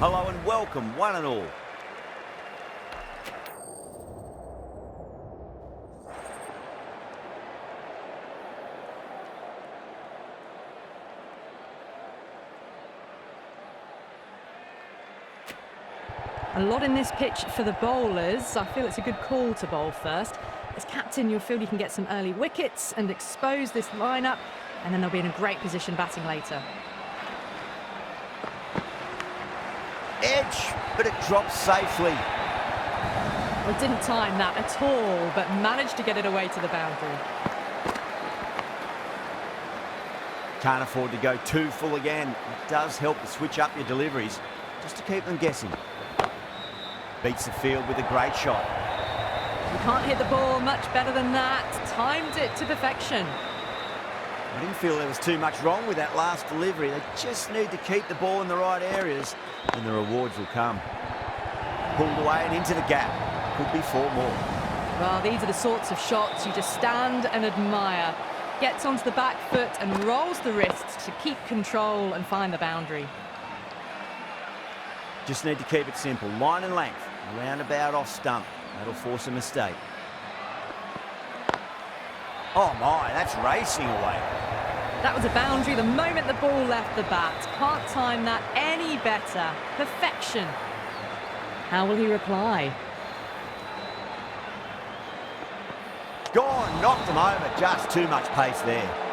Hello and welcome, one and all. A lot in this pitch for the bowlers. I feel it's a good call to bowl first. As captain, you'll feel you can get some early wickets and expose this lineup, and then they'll be in a great position batting later. Edge, but it drops safely. Well, didn't time that at all, but managed to get it away to the boundary. Can't afford to go too full again. It does help to switch up your deliveries, just to keep them guessing. Beats the field with a great shot. You can't hit the ball much better than that. Timed it to perfection. I didn't feel there was too much wrong with that last delivery. They just need to keep the ball in the right areas and the rewards will come. Pulled away and into the gap. Could be 4 more. Well, these are the sorts of shots you just stand and admire. Gets onto the back foot and rolls the wrists to keep control and find the boundary. Just need to keep it simple. Line and length. Roundabout off stump. That'll force a mistake. Oh my, that's racing away. That was a boundary the moment the ball left the bat. Can't time that any better. Perfection. How will he reply? Gone, knocked him over. Just too much pace there.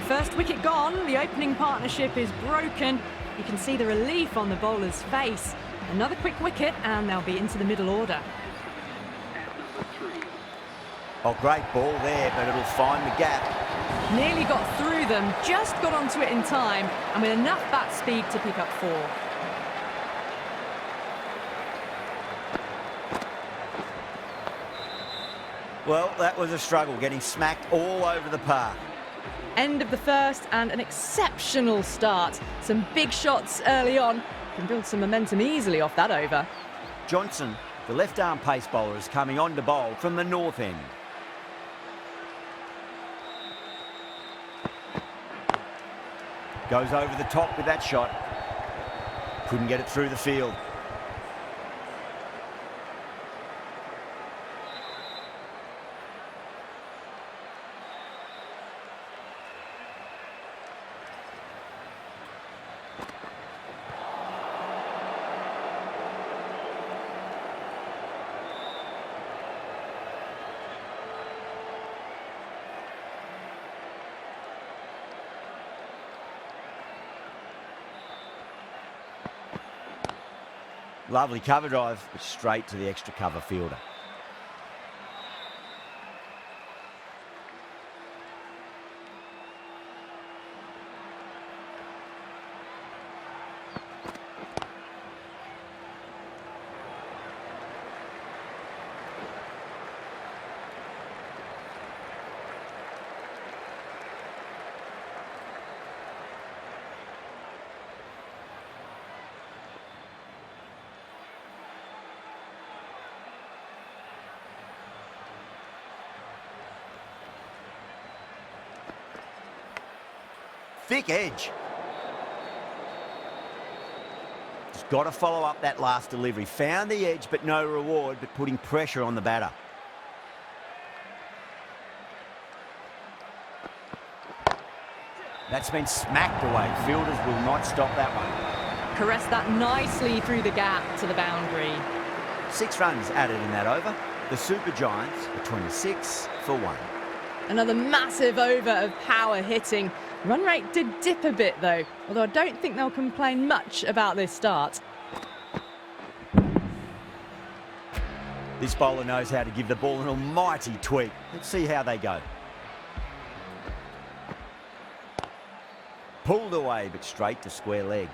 First wicket gone, the opening partnership is broken. You can see the relief on the bowler's face. Another quick wicket and they'll be into the middle order. Oh, great ball there, but it'll find the gap. Nearly got through them, just got onto it in time, and with enough bat speed to pick up 4. Well, that was a struggle, getting smacked all over the park. End of the first and an exceptional start. Some big shots early on. Can build some momentum easily off that over. Johnson, the left-arm pace bowler, is coming on to bowl from the north end. Goes over the top with that shot. Couldn't get it through the field. Lovely cover drive, but straight to the extra cover fielder. Thick edge. Just got to follow up that last delivery. Found the edge, but no reward, but putting pressure on the batter. That's been smacked away. Fielders will not stop that one. Caressed that nicely through the gap to the boundary. 6 runs added in that over. The Super Giants are 26 for 1. Another massive over of power hitting. Run rate did dip a bit though, although I don't think they'll complain much about this start. This bowler knows how to give the ball an almighty tweak. Let's see how they go. Pulled away, but straight to square leg.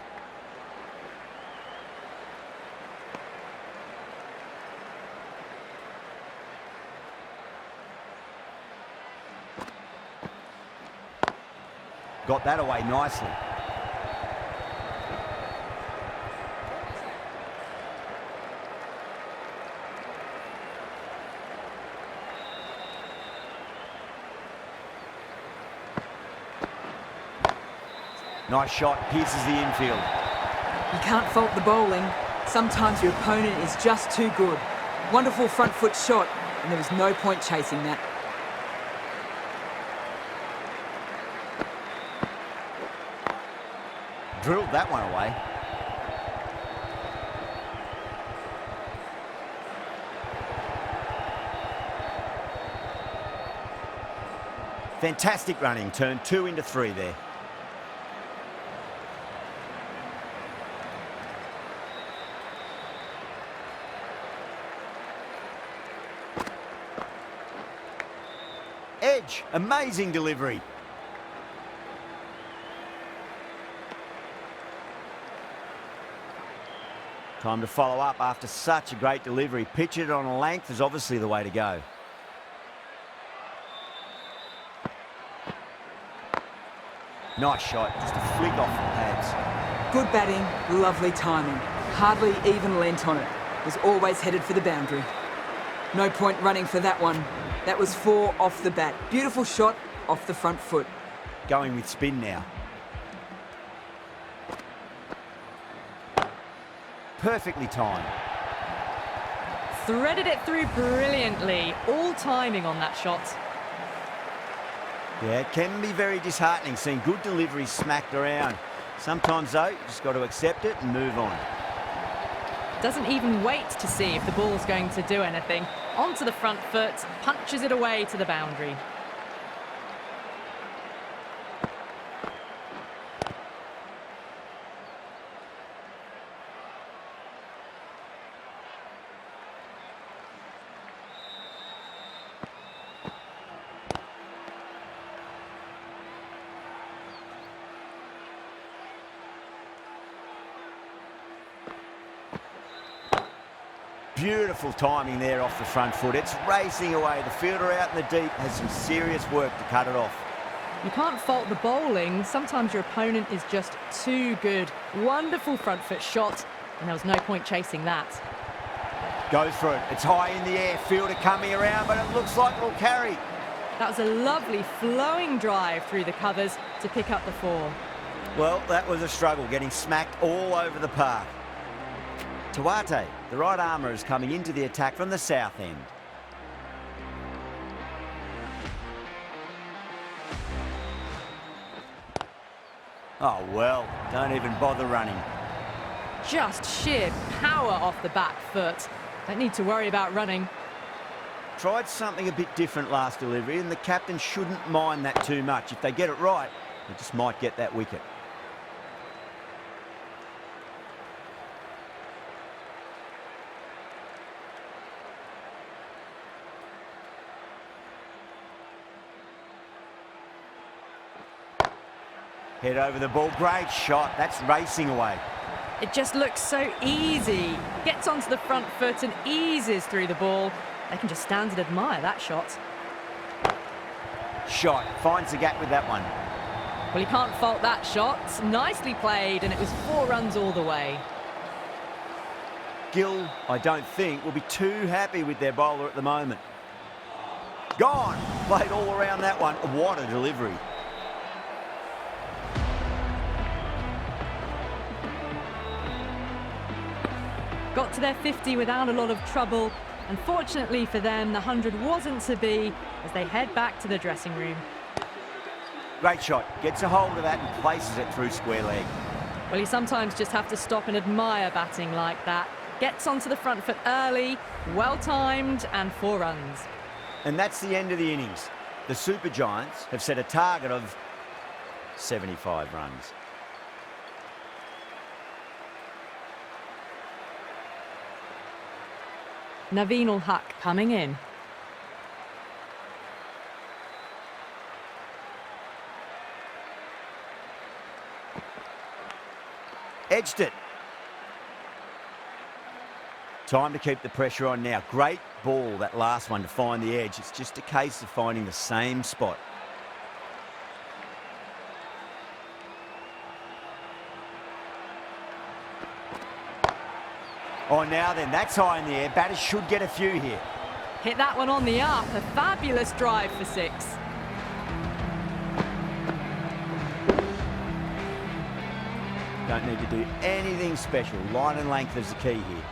Got that away nicely. Nice shot, pierces the infield. You can't fault the bowling. Sometimes your opponent is just too good. Wonderful front foot shot, and there was no point chasing that. Drilled that one away. Fantastic running, turned 2 into 3 there. Edge, amazing delivery. Time to follow up after such a great delivery. Pitch it on a length is obviously the way to go. Nice shot, just a flick off the pads. Good batting, lovely timing. Hardly even lent on it. Was always headed for the boundary. No point running for that one. That was 4 off the bat. Beautiful shot off the front foot. Going with spin now. Perfectly timed. Threaded it through brilliantly. All timing on that shot. Yeah, it can be very disheartening seeing good deliveries smacked around. Sometimes, though, you just got to accept it and move on. Doesn't even wait to see if the ball's going to do anything. Onto the front foot, punches it away to the boundary. Beautiful timing there off the front foot. It's racing away. The fielder out in the deep has some serious work to cut it off. You can't fault the bowling. Sometimes your opponent is just too good. Wonderful front foot shot, and there was no point chasing that. Goes for it. It's high in the air. Fielder coming around, but it looks like it'll carry. That was a lovely flowing drive through the covers to pick up the 4. Well, that was a struggle, getting smacked all over the park. Tuate, the right armour, is coming into the attack from the south end. Oh, well, don't even bother running. Just sheer power off the back foot. Don't need to worry about running. Tried something a bit different last delivery, and the captain shouldn't mind that too much. If they get it right, they just might get that wicket. Head over the ball, great shot. That's racing away. It just looks so easy. Gets onto the front foot and eases through the ball. They can just stand and admire that shot. Shot, finds the gap with that one. Well, you can't fault that shot. Nicely played, and it was 4 runs all the way. Gill, I don't think, will be too happy with their bowler at the moment. Gone! Played all around that one. What a delivery. Got to their 50 without a lot of trouble. Unfortunately for them, the 100 wasn't to be as they head back to the dressing room. Great shot. Gets a hold of that and places it through square leg. Well, you sometimes just have to stop and admire batting like that. Gets onto the front foot early, well-timed, and 4 runs. And that's the end of the innings. The Super Giants have set a target of 75 runs. Naveen-ul-Haq coming in. Edged it. Time to keep the pressure on now. Great ball, that last one, to find the edge. It's just a case of finding the same spot. Oh, now then, that's high in the air. Batters should get a few here. Hit that one on the up. A fabulous drive for 6. Don't need to do anything special. Line and length is the key here.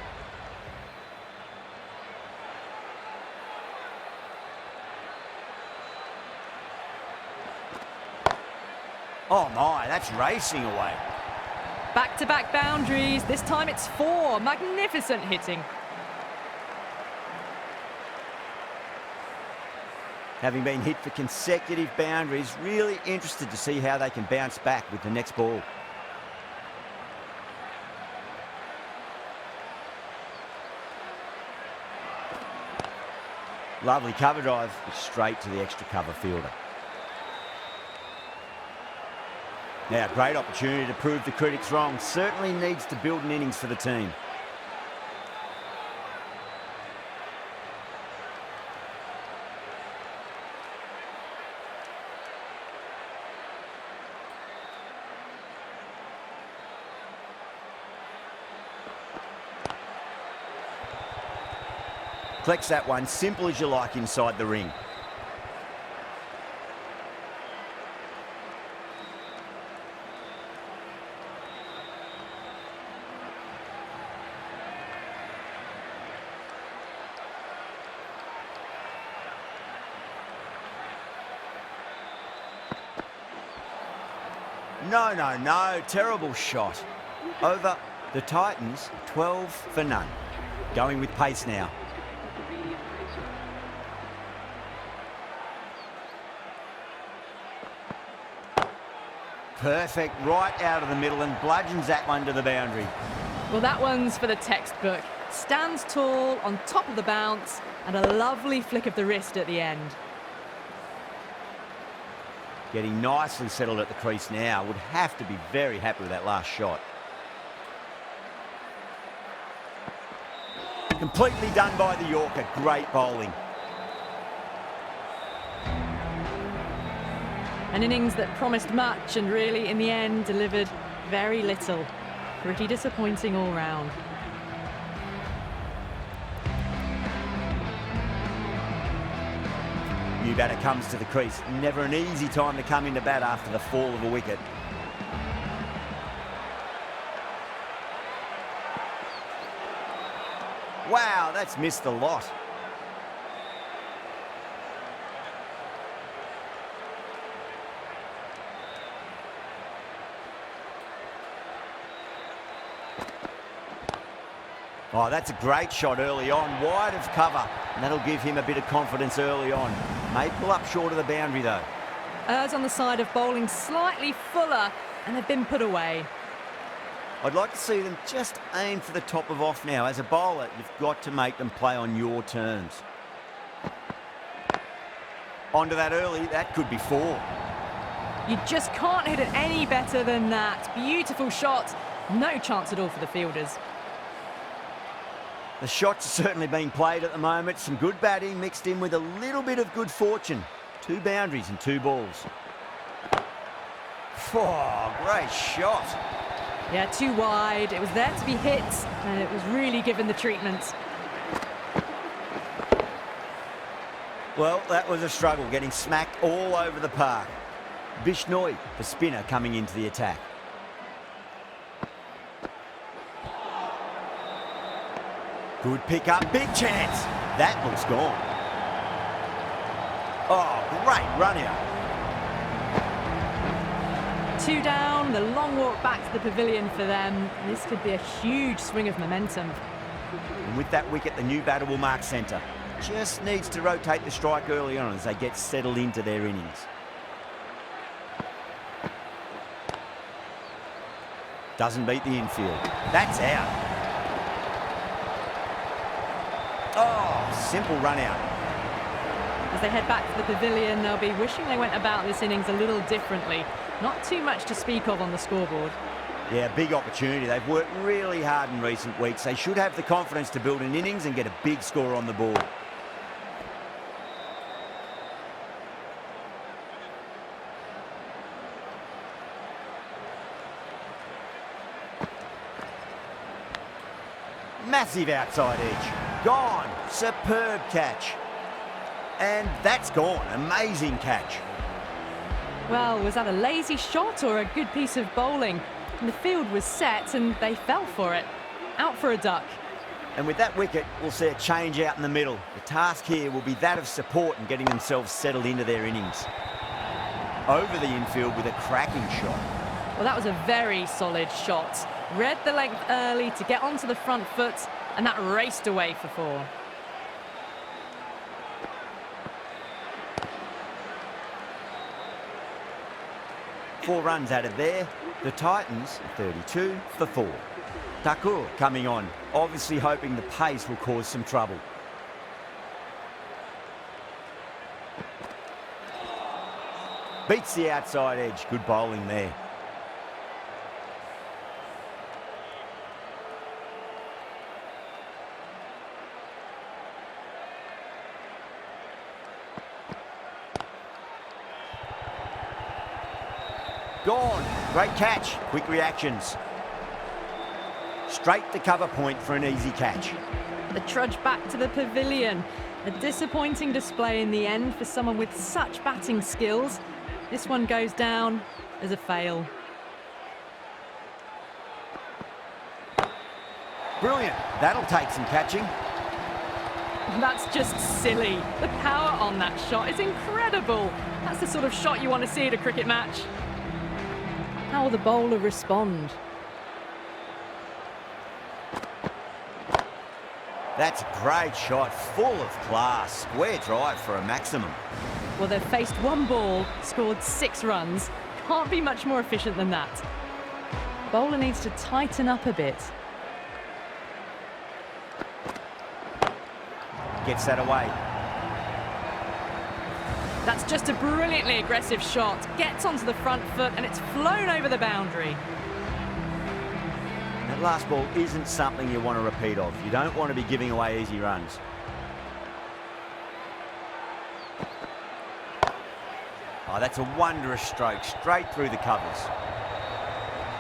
Oh my, that's racing away. Back-to-back boundaries. This time it's 4. Magnificent hitting. Having been hit for consecutive boundaries, really interested to see how they can bounce back with the next ball. Lovely cover drive, straight to the extra cover fielder. Now, great opportunity to prove the critics wrong. Certainly needs to build an innings for the team. Collects that one, simple as you like inside the ring. No, no, no, terrible shot. Over the Titans, 12 for none. Going with pace now. Perfect, right out of the middle and bludgeons that one to the boundary. Well, that one's for the textbook. Stands tall, on top of the bounce, and a lovely flick of the wrist at the end. Getting nicely settled at the crease now. Would have to be very happy with that last shot. Completely done by the Yorker. Great bowling. An innings that promised much and really, in the end, delivered very little. Pretty disappointing all round. New batter comes to the crease. Never an easy time to come into bat after the fall of a wicket. Wow, that's missed a lot. Oh, that's a great shot early on, wide of cover, and that'll give him a bit of confidence early on. May pull up short of the boundary though. Errs on the side of bowling slightly fuller, and they've been put away. I'd like to see them just aim for the top of off now. As a bowler, you've got to make them play on your terms. Onto that early, that could be 4. You just can't hit it any better than that. Beautiful shot, no chance at all for the fielders. The shots are certainly being played at the moment. Some good batting mixed in with a little bit of good fortune. 2 boundaries and 2 balls. Oh, great shot. Yeah, too wide. It was there to be hit, and it was really given the treatment. Well, that was a struggle, getting smacked all over the park. Bishnoi, the spinner, coming into the attack. Good pick up, big chance. That looks gone. Oh, great run out. 2 down, the long walk back to the pavilion for them. This could be a huge swing of momentum. And with that wicket, the new batter will mark centre. Just needs to rotate the strike early on as they get settled into their innings. Doesn't beat the infield. That's out. Oh, simple run out. As they head back to the pavilion, they'll be wishing they went about this innings a little differently. Not too much to speak of on the scoreboard. Yeah, big opportunity. They've worked really hard in recent weeks. They should have the confidence to build an innings and get a big score on the board. Massive outside edge. Gone. Superb catch. And that's gone. Amazing catch. Well, was that a lazy shot or a good piece of bowling? The field was set and they fell for it. Out for a duck. And with that wicket, we'll see a change out in the middle. The task here will be that of support and getting themselves settled into their innings. Over the infield with a cracking shot. Well, that was a very solid shot. Read the length early to get onto the front foot, and that raced away for 4. Four runs added there. The Titans, 32 for 4. Thakur coming on, obviously hoping the pace will cause some trouble. Beats the outside edge. Good bowling there. Gone. Great catch. Quick reactions. Straight to cover point for an easy catch. The trudge back to the pavilion. A disappointing display in the end for someone with such batting skills. This one goes down as a fail. Brilliant. That'll take some catching. That's just silly. The power on that shot is incredible. That's the sort of shot you want to see at a cricket match. How will the bowler respond? That's a great shot, full of class. Square drive for a maximum. Well, they've faced one ball, scored 6 runs. Can't be much more efficient than that. Bowler needs to tighten up a bit. Gets that away. That's just a brilliantly aggressive shot. Gets onto the front foot and it's flown over the boundary. That last ball isn't something you want to repeat of. You don't want to be giving away easy runs. Oh, that's a wondrous stroke, straight through the covers.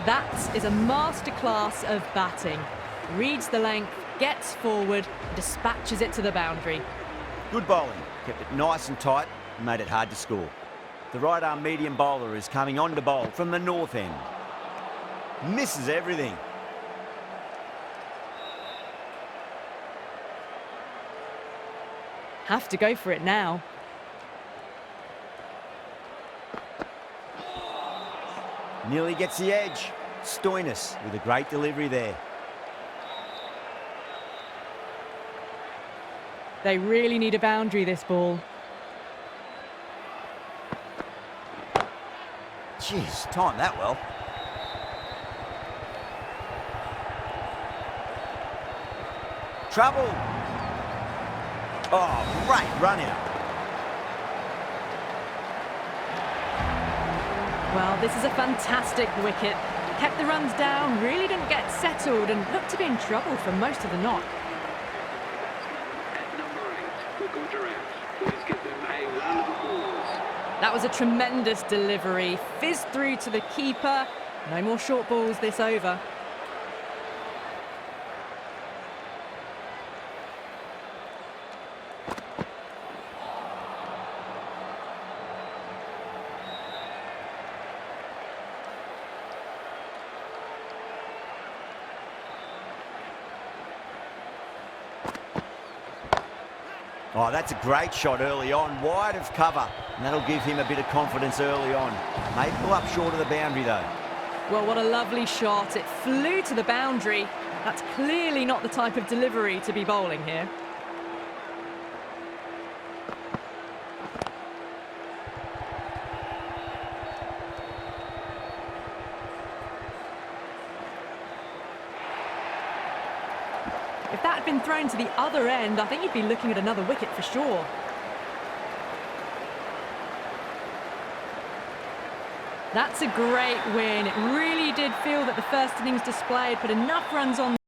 That is a masterclass of batting. Reads the length, gets forward, dispatches it to the boundary. Good bowling. Kept it nice and tight and made it hard to score. The right arm medium bowler is coming on to bowl from the north end. Misses everything. Have to go for it now. Nearly gets the edge. Stoinis with a great delivery there. They really need a boundary, this ball. Jeez, timed that well. Trouble. Oh, great run out. Well, this is a fantastic wicket. Kept the runs down, really didn't get settled and looked to be in trouble for most of the knock. At number 8, we'll go direct. Please give them a round of applause. That was a tremendous delivery. Fizzed through to the keeper. No more short balls this over. Oh, that's a great shot early on, wide of cover, and that'll give him a bit of confidence early on. May pull up short of the boundary though. Well, what a lovely shot. It flew to the boundary. That's clearly not the type of delivery to be bowling here. If that had been thrown to the other end, I think you'd be looking at another wicket for sure. That's a great win. It really did feel that the first innings display had put enough runs on